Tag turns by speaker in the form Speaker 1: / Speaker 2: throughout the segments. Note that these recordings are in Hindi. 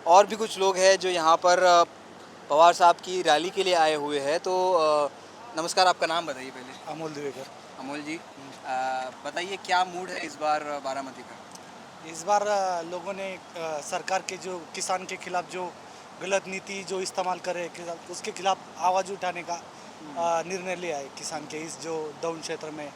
Speaker 1: और भी कुछ लोग हैं जो यहाँ पर पवार साहब की रैली के लिए आए हुए हैं। तो नमस्कार, आपका नाम बताइए पहले।
Speaker 2: अमोल दिवेकर।
Speaker 1: अमोल जी, बताइए क्या मूड है इस बार बारामती का?
Speaker 2: इस बार लोगों ने सरकार के जो किसान के खिलाफ जो गलत नीति जो इस्तेमाल कर रहे हैं उसके खिलाफ आवाज़ उठाने का निर्णय लिया है। किसान के इस जो डाउन क्षेत्र में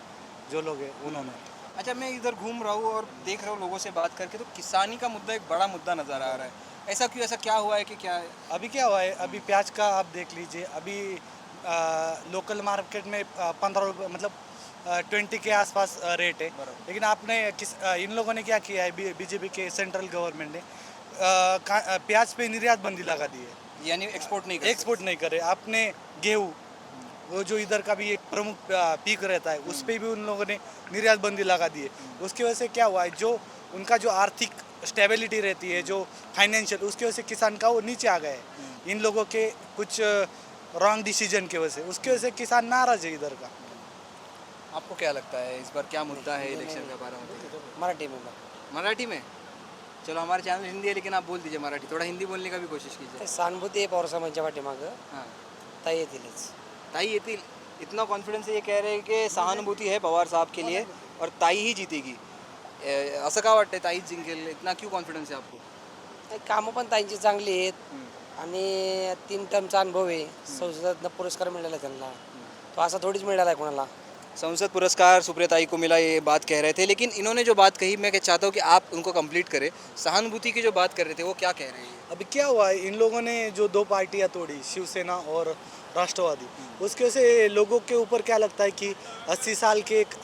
Speaker 2: जो लोग हैं उन्होंने।
Speaker 1: अच्छा, मैं इधर घूम रहा हूँ और देख रहा हूँ लोगों से बात करके, तो किसानी का मुद्दा एक बड़ा मुद्दा नज़र आ रहा है। ऐसा क्यों? ऐसा क्या हुआ है कि क्या है?
Speaker 2: अभी क्या हुआ है, अभी प्याज का आप देख लीजिए। अभी लोकल मार्केट में 15 रुपये मतलब 20 के आसपास रेट है। लेकिन आपने इन लोगों ने क्या किया है, बीजेपी के सेंट्रल गवर्नमेंट ने प्याज पे निर्यात बंदी लगा दी है।
Speaker 1: यानी एक्सपोर्ट नहीं कर
Speaker 2: एक्सपोर्ट नहीं करे। आपने गेहूँ, वो जो इधर का भी एक प्रमुख पीक रहता है, उस पे भी उन लोगों ने निर्यात बंदी लगा दी है। उसकी वजह से क्या हुआ है, जो उनका जो आर्थिक स्टेबिलिटी रहती है, जो फाइनेंशियल, उसकी वजह से किसान का वो नीचे आ गया है इन लोगों के कुछ रॉन्ग डिसीजन की वजह से। उसकी वजह से किसान नाराज है इधर का।
Speaker 1: आपको क्या लगता है इस बार क्या मुद्दा है इलेक्शन का बारामती का?
Speaker 3: मराठी में
Speaker 1: मराठी में? चलो, हमारा चैनल हिंदी है लेकिन आप बोल दीजिए मराठी, थोड़ा हिंदी बोलने का भी कोशिश कीजिए।
Speaker 3: सहानुभूती आहे पवार साहेबांच्या पाठीमागं,
Speaker 1: हां,
Speaker 3: ताई येतीलच.
Speaker 1: ताई येतील, इतना कॉन्फिडेंस ये कह रहे हैं कि सहानुभूती है पवार साहब के लिए और ताई ही जीतेगी। असं का वाटतंय ताईच जिंकेल? इतना क्यों कॉन्फिडन्स आहे आपको?
Speaker 3: कामं पण ताईंची चांगली आहेत आणि 3 टर्मचा अनुभव आहे. संसदातनं पुरस्कार मिळाला त्यांना. तो असा थोडीच मिळाला आहे कोणाला.
Speaker 1: संसद पुरस्कार सुप्रियताई को मिला, ये बात कह रहे थे। लेकिन इन्होंने जो बात कही, मैं चाहता हूँ कि आप उनको कंप्लीट करें। सहानुभूति की जो बात कर रहे थे वो क्या कह रहे हैं?
Speaker 2: अभी क्या हुआ है, इन लोगों ने जो 2 पार्टियां तोड़ी, शिवसेना और राष्ट्रवादी, उसके वजह से लोगों के ऊपर क्या लगता है कि 80 साल के एक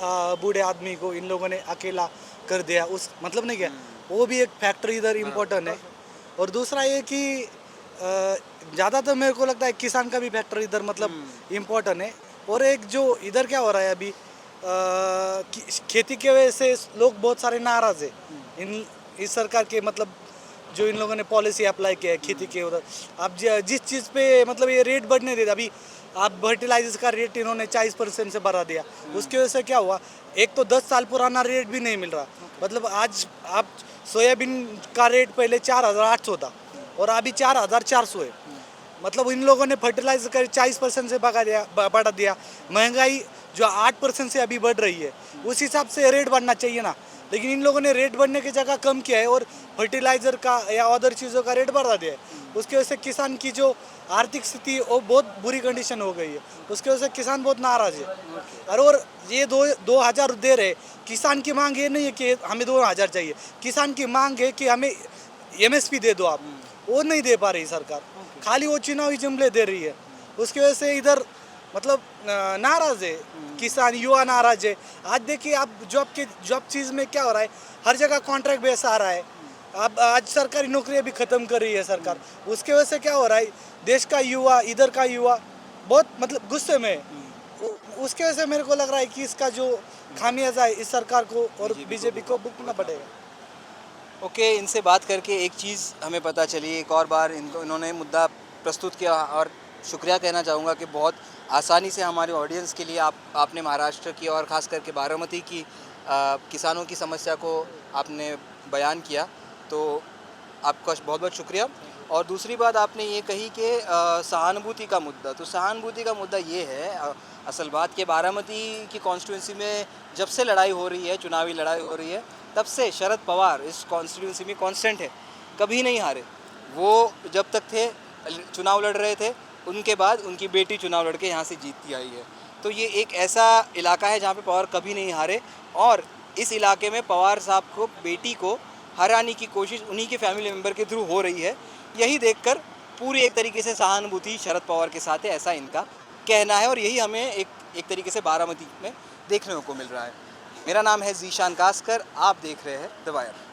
Speaker 2: बूढ़े आदमी को इन लोगों ने अकेला कर दिया। उस मतलब नहीं क्या, वो भी एक फैक्टर इधर इम्पोर्टेंट है। और दूसरा ये कि ज़्यादातर मेरे को लगता है किसान का भी फैक्टर इधर मतलब इम्पोर्टेंट है। और एक जो इधर क्या हो रहा है अभी, खेती की वजह से लोग बहुत सारे नाराज़ है इन इस सरकार के, मतलब जो इन लोगों ने पॉलिसी अप्लाई किया है खेती के उधर। अब जिस चीज़ पे मतलब ये रेट बढ़ने देते, अभी आप फर्टिलाइजर्स का रेट इन्होंने 40% से बढ़ा दिया। उसकी वजह से क्या हुआ, एक तो 10 साल पुराना रेट भी नहीं मिल रहा। मतलब आज आप सोयाबीन का रेट पहले 4,800 था और अभी 4,400 है। मतलब इन लोगों ने फर्टिलाइजर का 40% से बढ़ा दिया। महंगाई जो 8% से अभी बढ़ रही है, उस हिसाब से रेट बढ़ना चाहिए ना। लेकिन इन लोगों ने रेट बढ़ने की जगह कम किया है और फर्टिलाइजर का या अदर चीज़ों का रेट बढ़ा दिया है। उसकी वजह से किसान की जो आर्थिक स्थिति वो बहुत बुरी कंडीशन हो गई है। उसकी वजह से किसान बहुत नाराज़ है। और ये 2,000 दे रहे, किसान की मांग ये नहीं है कि हमें 2,000 चाहिए। किसान की मांग है कि हमें MSP दे दो आप। वो नहीं दे पा रही सरकार, खाली वो चुनावी जुमले दे रही है। उसकी वजह से इधर मतलब नाराज़ है किसान, युवा नाराज है। आज देखिए आप जॉब चीज़ में क्या हो रहा है, हर जगह कॉन्ट्रैक्ट बेस आ रहा है। अब आज सरकारी नौकरियां भी ख़त्म कर रही है सरकार। उसके वजह से क्या हो रहा है, देश का युवा, इधर का युवा बहुत मतलब गुस्से में है। उसके वजह से मेरे को लग रहा है कि इसका जो खामियाजा है इस सरकार को और बीजेपी को भुगतना पड़ेगा।
Speaker 1: ओके, इनसे बात करके एक चीज़ हमें पता चली, एक और बार इन्होंने मुद्दा प्रस्तुत किया और शुक्रिया कहना चाहूँगा कि बहुत आसानी से हमारे ऑडियंस के लिए आपने महाराष्ट्र की और ख़ास करके बारामती की किसानों की समस्या को आपने बयान किया, तो आपका बहुत बहुत शुक्रिया। और दूसरी बात आपने ये कही कि सहानुभूति का मुद्दा, तो सहानुभूति का मुद्दा ये है, असल बात कि बारामती की कॉन्स्टिट्यूंसी में जब से लड़ाई हो रही है, चुनावी लड़ाई हो रही है, तब से शरद पवार इस कॉन्स्टिट्यूंसी में कांस्टेंट है, कभी नहीं हारे। वो जब तक थे चुनाव लड़ रहे थे, उनके बाद उनकी बेटी चुनाव लड़ के यहाँ से जीतती आई है। तो ये एक ऐसा इलाका है जहाँ पे पवार कभी नहीं हारे और इस इलाके में पवार साहब को, बेटी को हराने की कोशिश उन्हीं के फैमिली मेम्बर के थ्रू हो रही है। यही देखकर पूरी एक तरीके से सहानुभूति शरद पवार के साथ है, ऐसा इनका कहना है और यही हमें एक तरीके से बारामती में देखने को मिल रहा है। मेरा नाम है ज़ीशान कास्कर, आप देख रहे हैं द वायर।